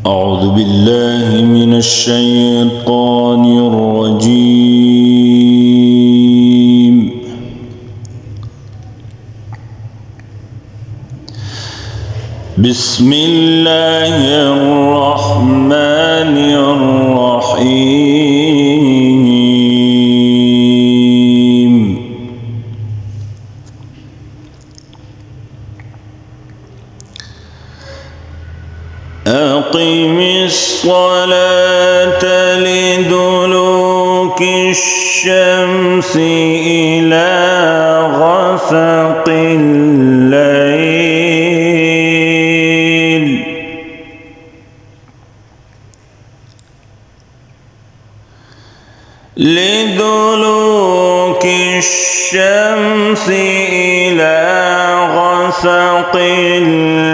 أعوذ بالله من الشيطان الرجيم. بسم الله الرحمن الرحيم. أقم الصلاة لدلوك الشمس إلى غسق الليل لدلوك الشمس إلى غسق الليل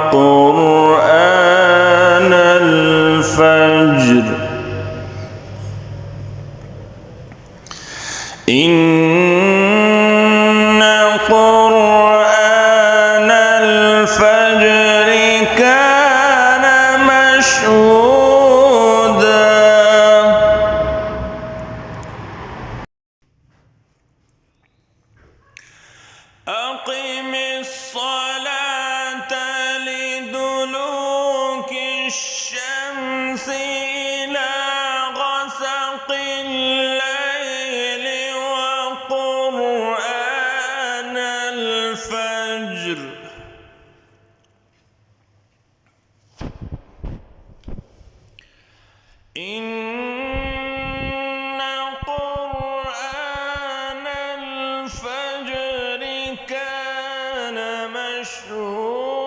وقرآن الفجر إن قرآن الفجر كان مشهودا. أقم الصلاة لدلوك الشمس إلى غسق الليل وقرآن الفجر إن قرآن الفجر كان مشهودا.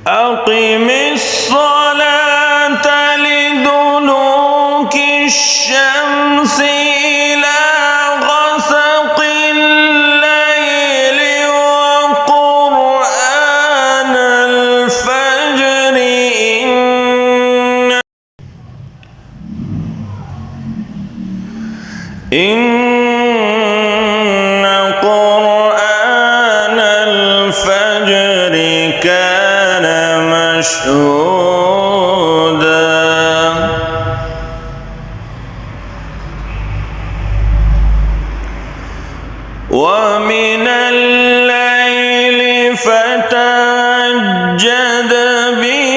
أقم الصلاة لدلوك الشمس إلى غسق الليل وقرآن الفجر إن قرآن الفجر كان مشهودا. ومن الليل فتهجد به